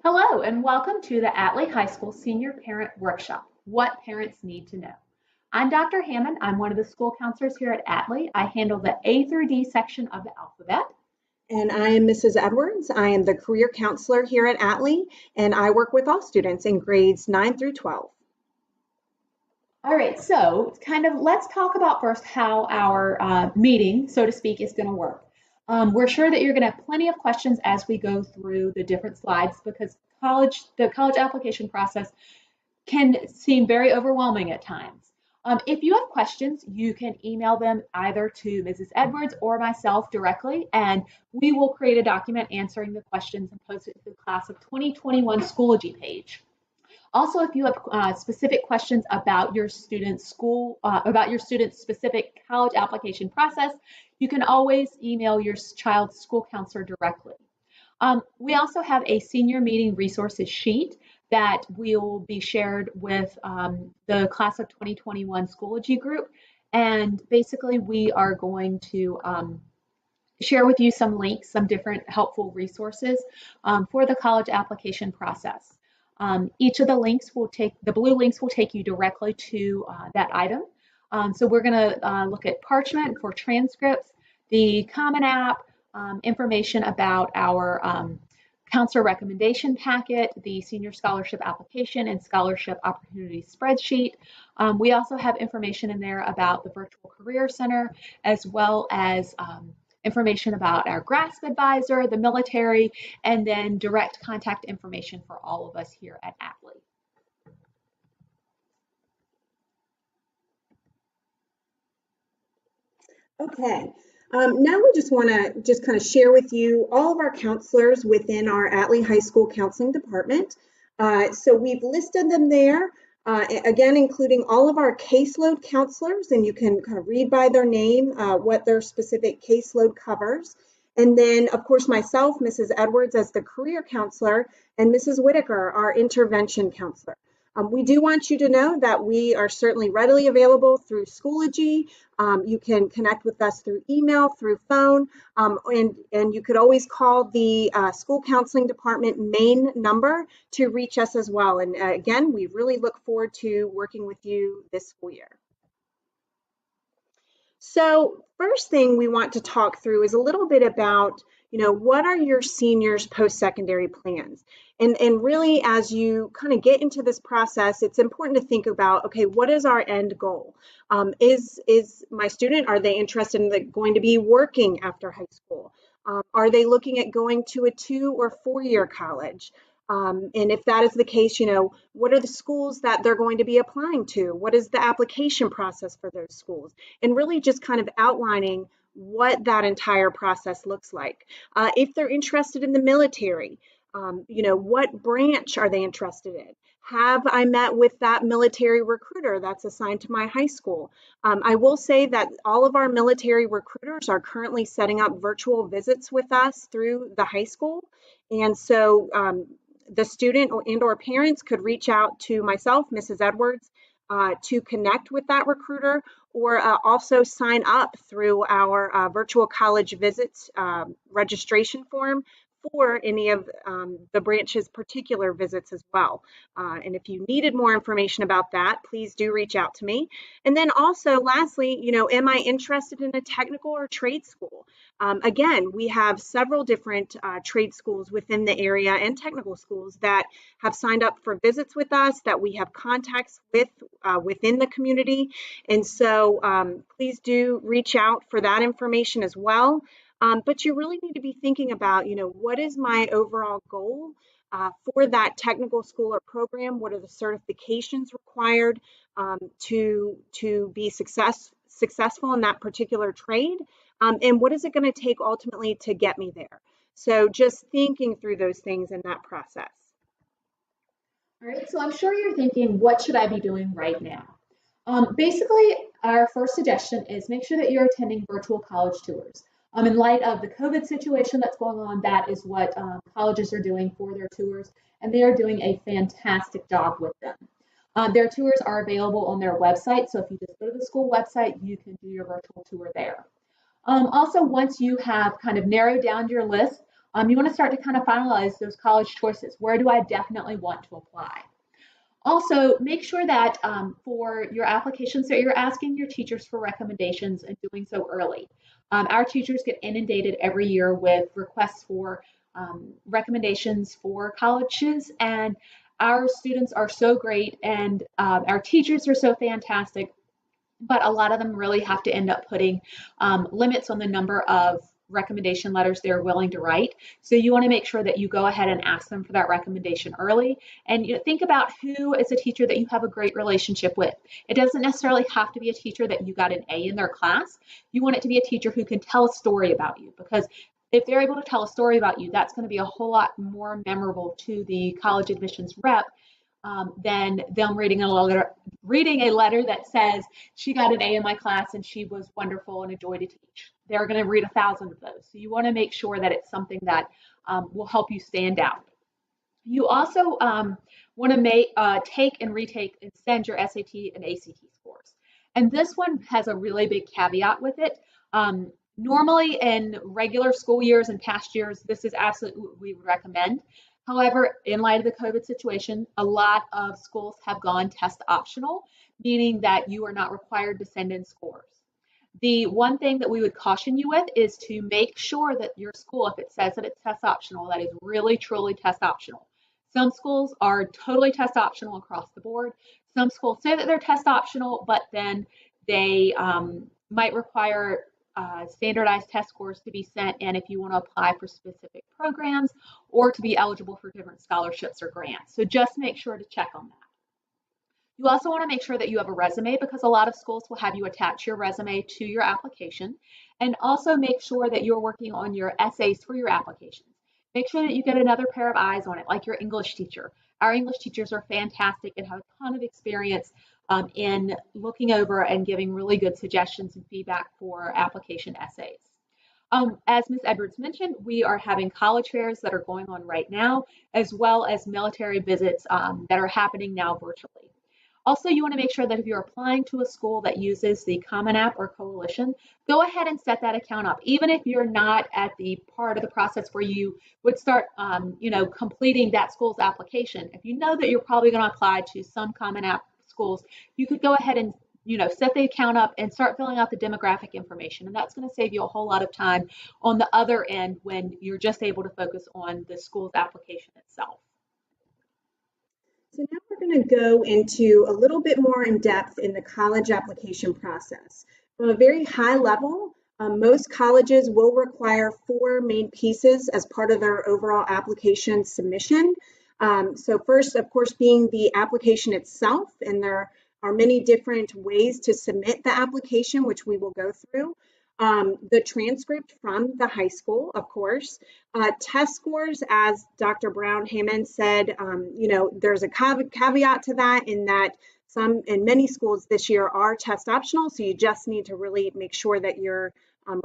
Hello and welcome to the Atlee High School Senior Parent Workshop, What Parents Need to Know. I'm Dr. Hammond. I'm one of the school counselors here at Atlee. I handle the A through D section of the alphabet. And I am Mrs. Edwards. I am the career counselor here at Atlee, and I work with all students in grades 9 through 12. All right, so let's talk about first how our meeting, so to speak, is going to work. We're sure that you're going to have plenty of questions as we go through the different slides because the college application process can seem very overwhelming at times. If you have questions, you can email them either to Mrs. Edwards or myself directly, and we will create a document answering the questions and post it to the Class of 2021 Schoology page. Also, if you have specific questions about your student's specific college application process, you can always email your child's school counselor directly. We also have a senior meeting resources sheet that will be shared with the Class of 2021 Schoology group. And basically, we are going to share with you some links, some different helpful resources for the college application process. Each of the blue links will take you directly to that item. So we're going to look at Parchment for transcripts, the Common App, information about our counselor recommendation packet, the senior scholarship application and scholarship opportunity spreadsheet. We also have information in there about the Virtual Career Center, as well as information about our GRASP advisor, the military, and then direct contact information for all of us here at Atlee. Okay, now we just want to kind of share with you all of our counselors within our Atlee High School Counseling Department. So we've listed them there, again, including all of our caseload counselors, and you can kind of read by their name what their specific caseload covers. And then, of course, myself, Mrs. Edwards, as the career counselor, and Mrs. Whitaker, our intervention counselor. We do want you to know that we are certainly readily available through Schoology. You can connect with us through email, through phone, and you could always call the school counseling department main number to reach us as well. And again, we really look forward to working with you this school year. So first thing we want to talk through is a little bit about, what are your seniors' post-secondary plans? And really, as you kind of get into this process, it's important to think about, okay, what is our end goal? Is my student, are they interested in going to be working after high school? Are they looking at going to a 2 or 4 year college? And if that is the case, what are the schools that they're going to be applying to? What is the application process for those schools? And really just kind of outlining what that entire process looks like. If they're interested in the military, what branch are they interested in? Have I met with that military recruiter that's assigned to my high school? I will say that all of our military recruiters are currently setting up virtual visits with us through the high school. And so the student or parents could reach out to myself, Mrs. Edwards, to connect with that recruiter, or also sign up through our virtual college visits registration form for any of the branch's particular visits as well. And if you needed more information about that, please do reach out to me. And then also, lastly, am I interested in a technical or trade school? Again, we have several different trade schools within the area and technical schools that have signed up for visits with us, that we have contacts with within the community. And so please do reach out for that information as well. But you really need to be thinking about, what is my overall goal for that technical school or program? What are the certifications required to be successful in that particular trade? And what is it going to take ultimately to get me there? So just thinking through those things in that process. All right, so I'm sure you're thinking, what should I be doing right now? Basically, our first suggestion is make sure that you're attending virtual college tours. In light of the COVID situation that's going on, that is what colleges are doing for their tours, and they are doing a fantastic job with them. Their tours are available on their website, so if you just go to the school website, you can do your virtual tour there. Also, once you have kind of narrowed down your list You want to start to kind of finalize those college choices. Where do I definitely want to apply? Also, make sure that for your applications that you're asking your teachers for recommendations and doing so early. Our teachers get inundated every year with requests for recommendations for colleges, and our students are so great and our teachers are so fantastic, but a lot of them really have to end up putting limits on the number of recommendation letters they're willing to write. So you want to make sure that you go ahead and ask them for that recommendation early. And think about who is a teacher that you have a great relationship with. It doesn't necessarily have to be a teacher that you got an A in their class. You want it to be a teacher who can tell a story about you, because if they're able to tell a story about you, that's going to be a whole lot more memorable to the college admissions rep than them reading a letter that says she got an A in my class and she was wonderful and a joy to teach. They're going to read 1,000 of those. So you want to make sure that it's something that will help you stand out. You also want to take and retake and send your SAT and ACT scores. And this one has a really big caveat with it. Normally in regular school years and past years, this is absolutely what we would recommend. However, in light of the COVID situation, a lot of schools have gone test optional, meaning that you are not required to send in scores. The one thing that we would caution you with is to make sure that your school, if it says that it's test optional, that is really, truly test optional. Some schools are totally test optional across the board. Some schools say that they're test optional, but then they might require standardized test scores to be sent in if you want to apply for specific programs or to be eligible for different scholarships or grants. So just make sure to check on that. You also want to make sure that you have a resume, because a lot of schools will have you attach your resume to your application, and also make sure that you're working on your essays for your applications. Make sure that you get another pair of eyes on it, like your English teacher. Our English teachers are fantastic and have a ton of experience in looking over and giving really good suggestions and feedback for application essays. As Ms. Edwards mentioned, we are having college fairs that are going on right now, as well as military visits that are happening now virtually. Also, you want to make sure that if you're applying to a school that uses the Common App or Coalition, go ahead and set that account up. Even if you're not at the part of the process where you would start, completing that school's application, if you know that you're probably going to apply to some Common App schools, you could go ahead and set the account up and start filling out the demographic information. And that's going to save you a whole lot of time on the other end when you're just able to focus on the school's application itself. So now we're going to go into a little bit more in depth in the college application process. From a very high level, most colleges will require 4 main pieces as part of their overall application submission. So first, of course, being the application itself, and there are many different ways to submit the application, which we will go through. The transcript from the high school, of course, test scores, as Dr. Brown-Hammond said, there's a caveat to that, in that some and many schools this year are test optional. So you just need to really make sure that you're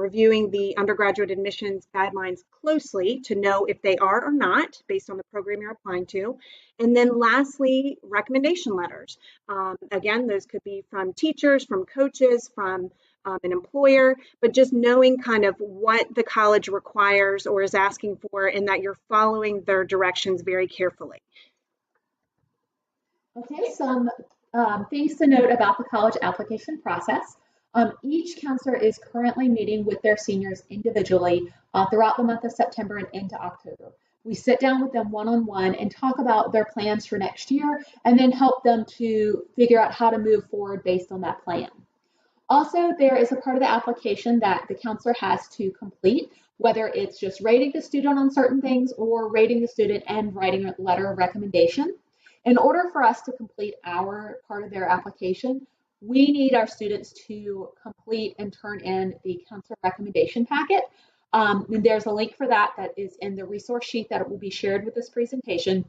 reviewing the undergraduate admissions guidelines closely to know if they are or not, based on the program you're applying to. And then lastly, recommendation letters. Again, those could be from teachers, from coaches, from an employer, but just knowing kind of what the college requires or is asking for, and that you're following their directions very carefully. Okay, some things to note about the college application process. Each counselor is currently meeting with their seniors individually throughout the month of September and into October. We sit down with them one-on-one and talk about their plans for next year, and then help them to figure out how to move forward based on that plan. Also, there is a part of the application that the counselor has to complete, whether it's just rating the student on certain things or rating the student and writing a letter of recommendation. In order for us to complete our part of their application, we need our students to complete and turn in the counselor recommendation packet. And there's a link for that is in the resource sheet that will be shared with this presentation.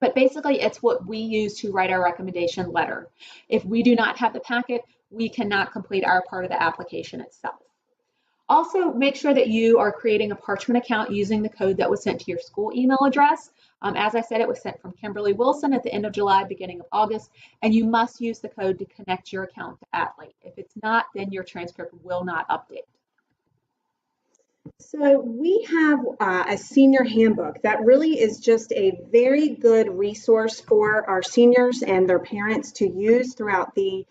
But basically, it's what we use to write our recommendation letter. If we do not have the packet, we cannot complete our part of the application itself. Also, make sure that you are creating a Parchment account using the code that was sent to your school email address. As I said, it was sent from Kimberly Wilson at the end of July, beginning of August, and you must use the code to connect your account to Atlee. If it's not, then your transcript will not update. So we have a senior handbook that really is just a very good resource for our seniors and their parents to use throughout the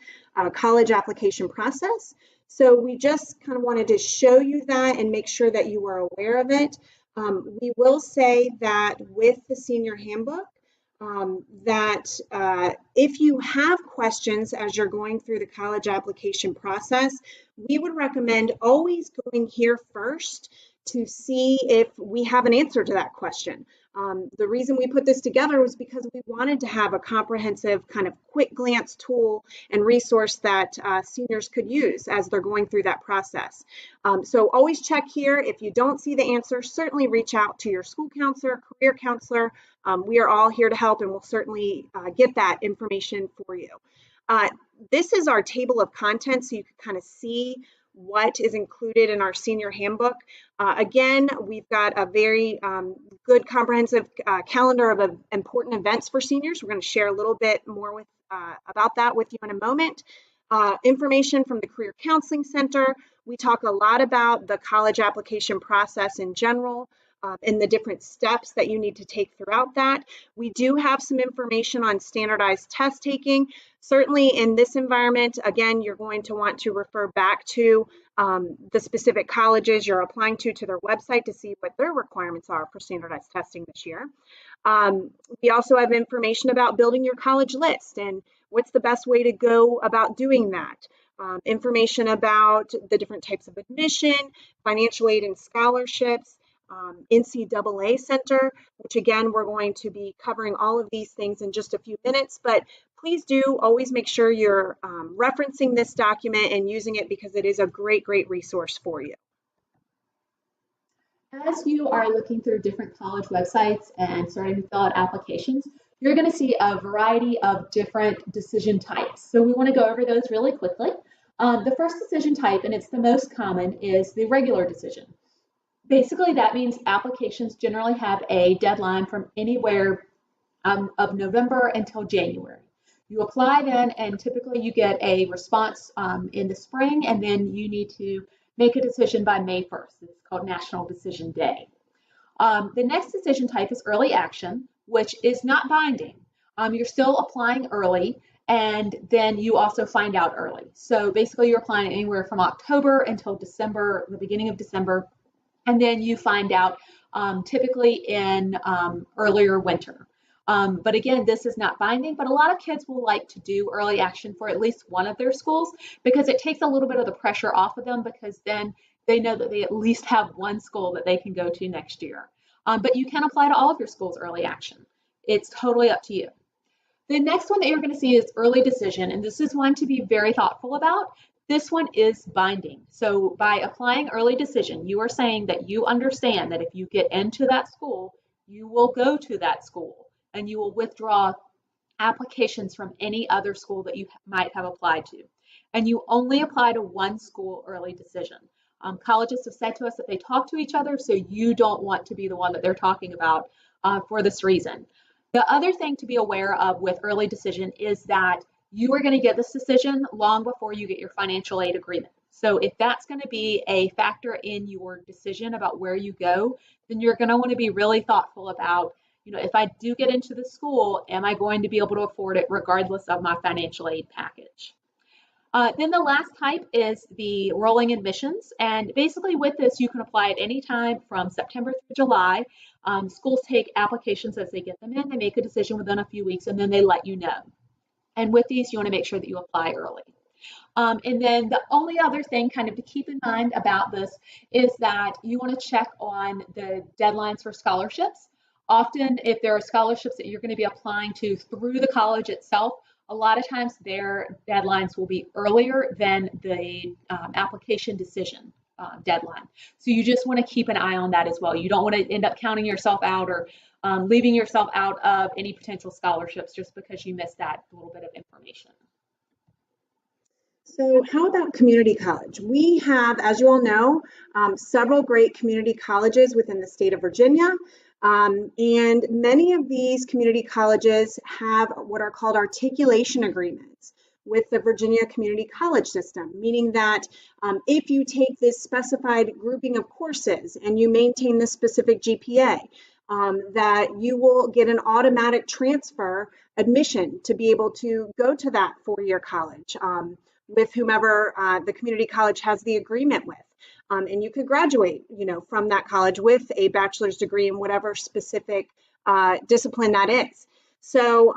college application process. So we just kind of wanted to show you that and make sure that you were aware of it. We will say that with the senior handbook, that if you have questions as you're going through the college application process, we would recommend always going here first to see if we have an answer to that question. The reason we put this together was because we wanted to have a comprehensive kind of quick glance tool and resource that seniors could use as they're going through that process. So always check here. If you don't see the answer, certainly reach out to your school counselor, career counselor. We are all here to help, and we'll certainly get that information for you. This is our table of contents, so you can kind of see what is included in our senior handbook. Again, we've got a very good comprehensive calendar of important events for seniors. We're going to share a little bit more about that with you in a moment. Information from the Career Counseling Center. We talk a lot about the college application process in general. And the different steps that you need to take throughout that. We do have some information on standardized test taking. Certainly in this environment, again, you're going to want to refer back to the specific colleges you're applying to their website to see what their requirements are for standardized testing this year. We also have information about building your college list and what's the best way to go about doing that. Information about the different types of admission, financial aid and scholarships, NCAA Center, which again, we're going to be covering all of these things in just a few minutes, but please do always make sure you're referencing this document and using it because it is a great resource for you. As you are looking through different college websites and starting to fill out applications, you're going to see a variety of different decision types. So we want to go over those really quickly. The first decision type, and it's the most common, is the regular decision. Basically, that means applications generally have a deadline from anywhere of November until January. You apply then, and typically you get a response in the spring, and then you need to make a decision by May 1st. It's called National Decision Day. The next decision type is early action, which is not binding. You're still applying early, and then you also find out early. So basically, you're applying anywhere from October until December, the beginning of December. And then you find out typically in earlier winter. But again, this is not binding, but a lot of kids will like to do early action for at least one of their schools because it takes a little bit of the pressure off of them because then they know that they at least have one school that they can go to next year. But you can apply to all of your schools early action. It's totally up to you. The next one that you're going to see is early decision, and this is one to be very thoughtful about. This one is binding. So by applying early decision, you are saying that you understand that if you get into that school, you will go to that school and you will withdraw applications from any other school that you might have applied to. And you only apply to one school early decision. Colleges have said to us that they talk to each other, so you don't want to be the one that they're talking about for this reason. The other thing to be aware of with early decision is that you are going to get this decision long before you get your financial aid agreement. So if that's going to be a factor in your decision about where you go, then you're going to want to be really thoughtful about, if I do get into the school, am I going to be able to afford it regardless of my financial aid package? Then the last type is the rolling admissions. And basically with this, you can apply at any time from September through July. Schools take applications as they get them in. They make a decision within a few weeks, and then they let you know. And with these, you want to make sure that you apply early. And then the only other thing kind of to keep in mind about this is that you want to check on the deadlines for scholarships. Often, if there are scholarships that you're going to be applying to through the college itself, a lot of times their deadlines will be earlier than the application decision deadline. So you just want to keep an eye on that as well. You don't want to end up counting yourself out or leaving yourself out of any potential scholarships just because you missed that little bit of information. So how about community college? We have, as you all know, several great community colleges within the state of Virginia. And many of these community colleges have what are called articulation agreements with the Virginia Community College system, meaning that if you take this specified grouping of courses and you maintain this specific GPA, that you will get an automatic transfer admission to be able to go to that four-year college with whomever the community college has the agreement with. And you could graduate, from that college with a bachelor's degree in whatever specific discipline that is. So,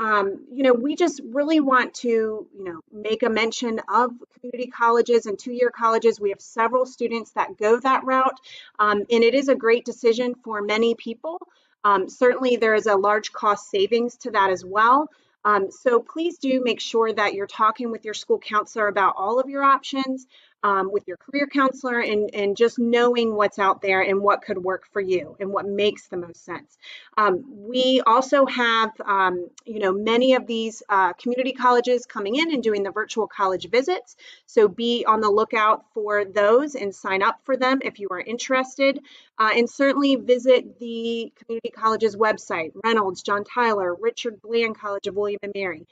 we just really want to, make a mention of community colleges and two-year colleges. We have several students that go that route, and it is a great decision for many people. Certainly, there is a large cost savings to that as well. So please do make sure that you're talking with your school counselor about all of your options, with your career counselor, and just knowing what's out there and what could work for you and what makes the most sense. We also have, many of these community colleges coming in and doing the virtual college visits. So be on the lookout for those and sign up for them if you are interested. And certainly visit the community college's website, Reynolds, John Tyler, Richard Bland College of William and Mary.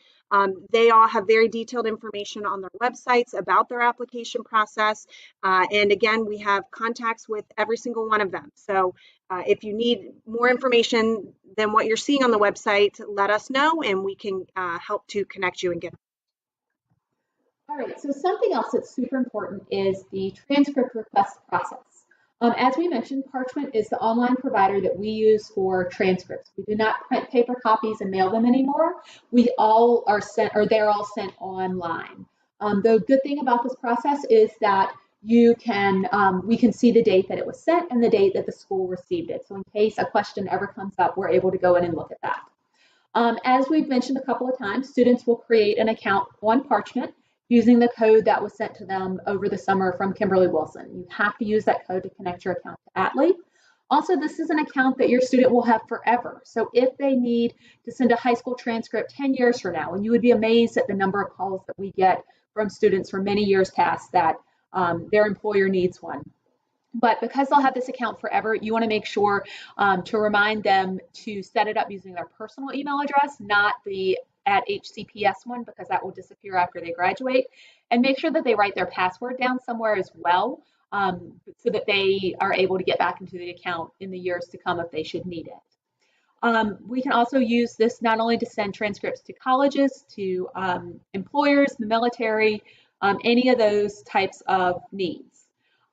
They all have very detailed information on their websites about their application process. And again, we have contacts with every single one of them. So if you need more information than what you're seeing on the website, let us know and we can help to connect you and get. All right, so something else that's super important is the transcript request process. As we mentioned, Parchment is the online provider that we use for transcripts. We do not print paper copies and mail them anymore. We all are sent, or they're all sent online. The good thing about this process is that we can see the date that it was sent and the date that the school received it. So in case a question ever comes up, we're able to go in and look at that. As we've mentioned a couple of times, students will create an account on Parchment using the code that was sent to them over the summer from Kimberly Wilson. You have to use that code to connect your account to Atlee. Also, this is an account that your student will have forever. So if they need to send a high school transcript 10 years from now, and you would be amazed at the number of calls that we get from students from many years past that their employer needs one. But because they'll have this account forever, you want to make sure to remind them to set it up using their personal email address, not the @HCPS one, because that will disappear after they graduate. And make sure that they write their password down somewhere as well, so that they are able to get back into the account in the years to come if they should need it. We can also use this not only to send transcripts to colleges, to employers, the military, any of those types of needs.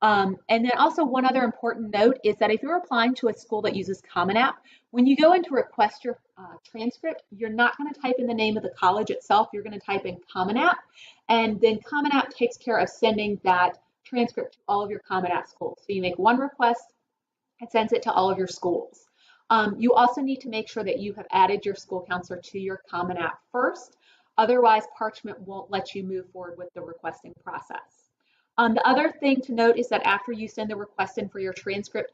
And then also one other important note is that if you're applying to a school that uses Common App, when you go in to request your transcript, you're not going to type in the name of the college itself. You're going to type in Common App, and then Common App takes care of sending that transcript to all of your Common App schools. So you make one request, it sends it to all of your schools. You also need to make sure that you have added your school counselor to your Common App first. Otherwise, Parchment won't let you move forward with the requesting process. The other thing to note is that after you send the request in for your transcript,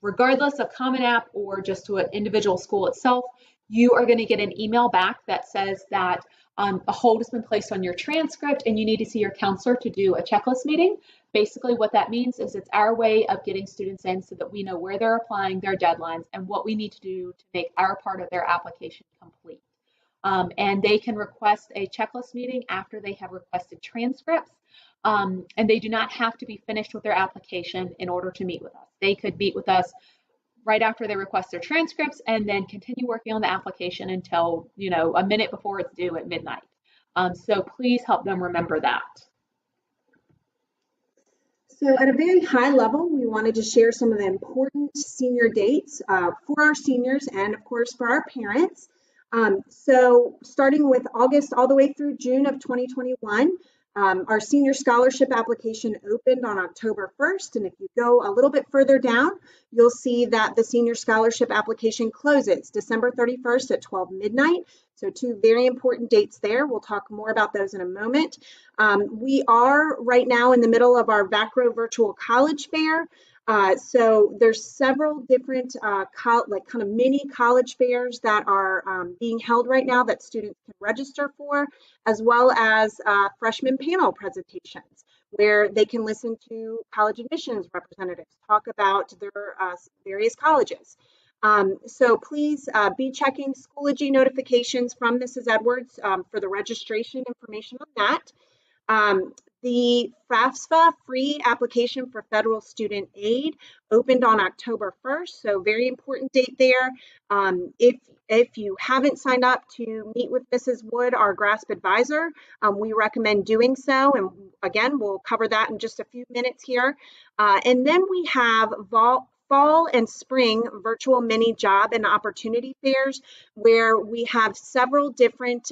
regardless of Common App or just to an individual school itself, you are going to get an email back that says that a hold has been placed on your transcript and you need to see your counselor to do a checklist meeting. Basically, what that means is it's our way of getting students in so that we know where they're applying, their deadlines, and what we need to do to make our part of their application complete. And they can request a checklist meeting after they have requested transcripts. And they do not have to be finished with their application in order to meet with us. They could meet with us right after they request their transcripts and then continue working on the application until, a minute before it's due at midnight. So please help them remember that. So at a very high level, we wanted to share some of the important senior dates for our seniors and of course for our parents. So starting with August all the way through June of 2021, our senior scholarship application opened on October 1st, and if you go a little bit further down, you'll see that the senior scholarship application closes December 31st at 12 midnight. So two very important dates there. We'll talk more about those in a moment. We are right now in the middle of our VACRO Virtual College Fair. So there's several different kind of mini college fairs that are being held right now that students can register for, as well as freshman panel presentations where they can listen to college admissions representatives talk about their various colleges. So please be checking Schoology notifications from Mrs. Edwards for the registration information on that. The FAFSA free application for federal student aid opened on October 1st, so very important date there. If you haven't signed up to meet with Mrs. Wood, our GRASP advisor, we recommend doing so. And again, we'll cover that in just a few minutes here. And then we have fall and spring virtual mini job and opportunity fairs, where we have several different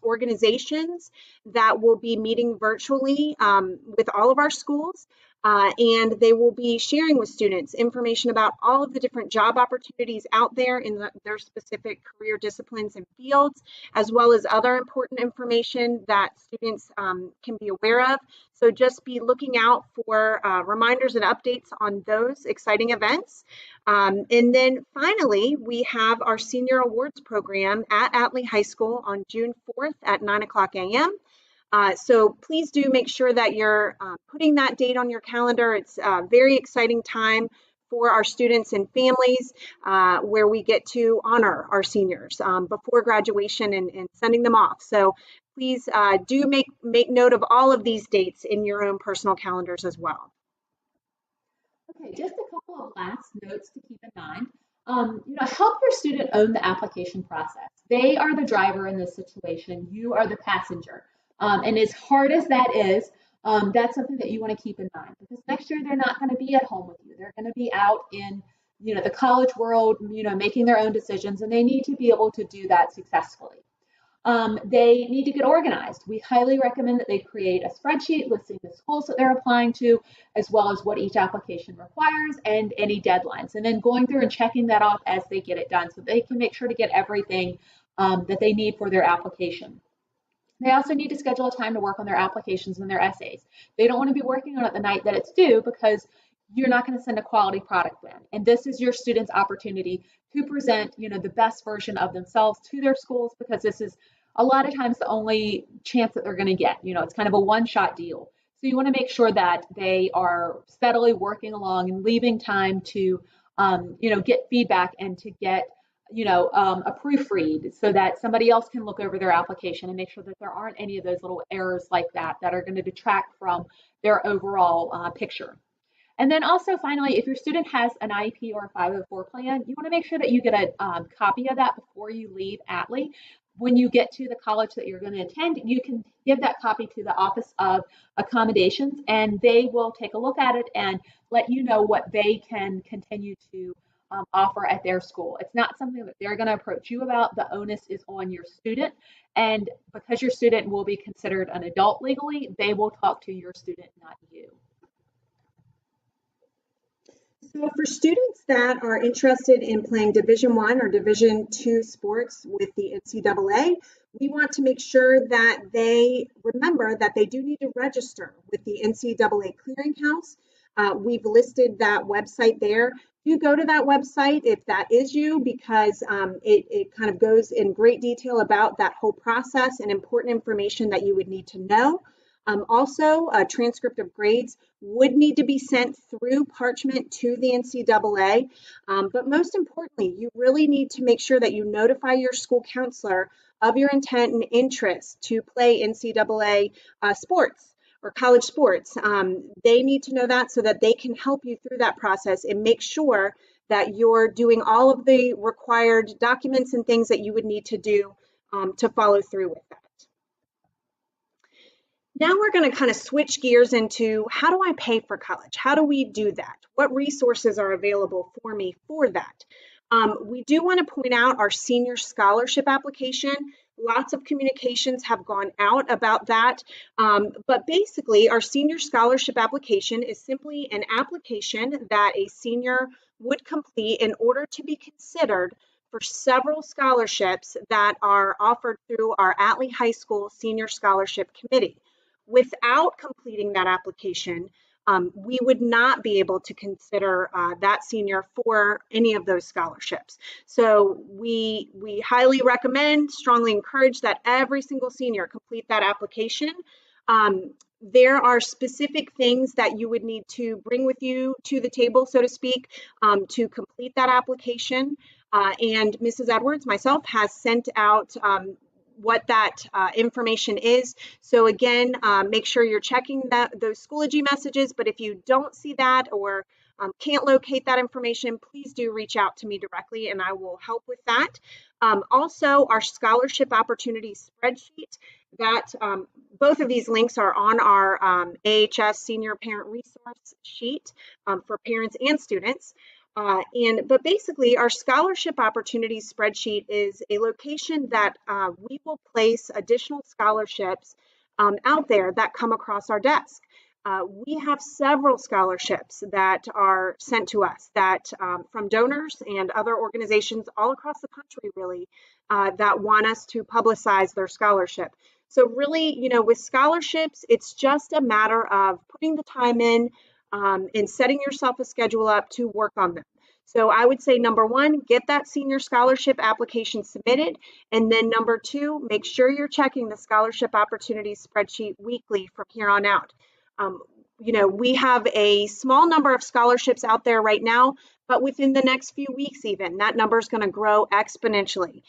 organizations that will be meeting virtually with all of our schools. And they will be sharing with students information about all of the different job opportunities out there in their specific career disciplines and fields, as well as other important information that students can be aware of. So just be looking out for reminders and updates on those exciting events. And then finally, we have our Senior Awards Program at Atlee High School on June 4th at 9:00 a.m. So please do make sure that you're putting that date on your calendar. It's a very exciting time for our students and families where we get to honor our seniors before graduation and sending them off. So please do make note of all of these dates in your own personal calendars as well. Okay, just a couple of last notes to keep in mind. Help your student own the application process. They are the driver in this situation. You are the passenger. And as hard as that is, that's something that you want to keep in mind, because next year they're not going to be at home with you. They're going to be out in, the college world, making their own decisions, and they need to be able to do that successfully. They need to get organized. We highly recommend that they create a spreadsheet listing the schools that they're applying to, as well as what each application requires and any deadlines, and then going through and checking that off as they get it done so they can make sure to get everything that they need for their application. They also need to schedule a time to work on their applications and their essays. They don't want to be working on it the night that it's due, because you're not going to send a quality product then. And this is your students' opportunity to present, the best version of themselves to their schools, because this is a lot of times the only chance that they're going to get. It's kind of a one-shot deal. So you want to make sure that they are steadily working along and leaving time to, get feedback and to get a proofread so that somebody else can look over their application and make sure that there aren't any of those little errors like that are going to detract from their overall picture. And then also, finally, if your student has an IEP or a 504 plan, you want to make sure that you get a copy of that before you leave Atlee. When you get to the college that you're going to attend, you can give that copy to the Office of Accommodations, and they will take a look at it and let you know what they can continue to offer at their school. It's not something that they're going to approach you about. The onus is on your student. And because your student will be considered an adult legally, they will talk to your student, not you. So for students that are interested in playing Division I or Division II sports with the NCAA, we want to make sure that they remember that they do need to register with the NCAA Clearinghouse. We've listed that website there. Do go to that website if that is you, because it kind of goes in great detail about that whole process and important information that you would need to know. Also, a transcript of grades would need to be sent through parchment to the NCAA. But most importantly, you really need to make sure that you notify your school counselor of your intent and interest to play NCAA sports or college sports. They need to know that so that they can help you through that process and make sure that you're doing all of the required documents and things that you would need to do to follow through with that. Now we're going to kind of switch gears into, how do I pay for college? How do we do that? What resources are available for me for that? We do want to point out our senior scholarship application. Lots of communications have gone out about that. But basically, our senior scholarship application is simply an application that a senior would complete in order to be considered for several scholarships that are offered through our Atlee High School Senior Scholarship Committee. Without completing that application, we would not be able to consider that senior for any of those scholarships. So we highly recommend, strongly encourage that every single senior complete that application. there are specific things that you would need to bring with you to the table, so to speak, to complete that application. And Mrs. Edwards, myself, has sent out what that information is. So again, make sure you're checking those Schoology messages, but if you don't see that or can't locate that information, please do reach out to me directly and I will help with that. Also, our scholarship opportunities spreadsheet, that both of these links are on our AHS Senior Parent Resource Sheet for parents and students. But basically, our scholarship opportunities spreadsheet is a location that we will place additional scholarships out there that come across our desk. We have several scholarships that are sent to us that from donors and other organizations all across the country, really, that want us to publicize their scholarship. So really, you know, with scholarships, it's just a matter of putting the time in and setting yourself a schedule up to work on them. So I would say, number one, get that senior scholarship application submitted. And then number two, make sure you're checking the scholarship opportunities spreadsheet weekly from here on out. You know, we have a small number of scholarships out there right now, but within the next few weeks even, that number is going to grow exponentially.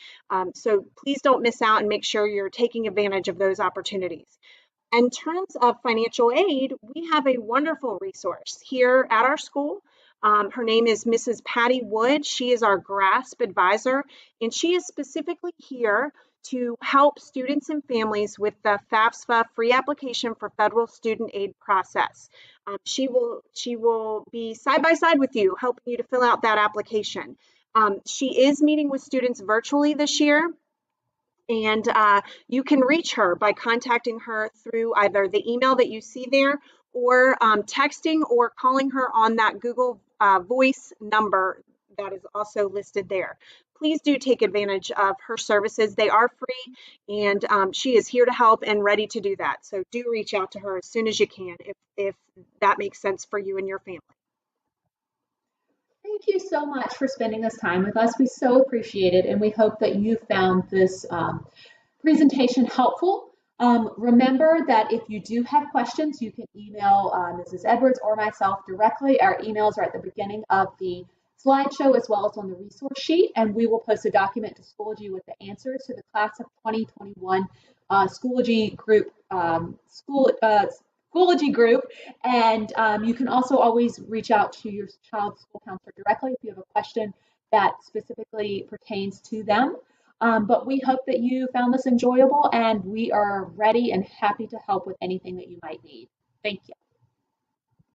So please don't miss out and make sure you're taking advantage of those opportunities. In terms of financial aid, we have a wonderful resource here at our school. Her name is Mrs. Patty Wood. She is our GRASP advisor, and she is specifically here to help students and families with the FAFSA free application for federal student aid process. She will be side by side with you, helping you to fill out that application. She is meeting with students virtually this year. And you can reach her by contacting her through either the email that you see there or texting or calling her on that Google Voice number that is also listed there. Please do take advantage of her services. They are free, and she is here to help and ready to do that. So do reach out to her as soon as you can if that makes sense for you and your family. Thank you so much for spending this time with us. We so appreciate it, and we hope that you found this presentation helpful. Remember that if you do have questions, you can email Mrs. Edwards or myself directly. Our emails are at the beginning of the slideshow as well as on the resource sheet, and we will post a document to Schoology with the answers to the class of 2021 Schoology group Schoology group, and you can also always reach out to your child's school counselor directly if you have a question that specifically pertains to them. But we hope that you found this enjoyable, and we are ready and happy to help with anything that you might need. Thank you.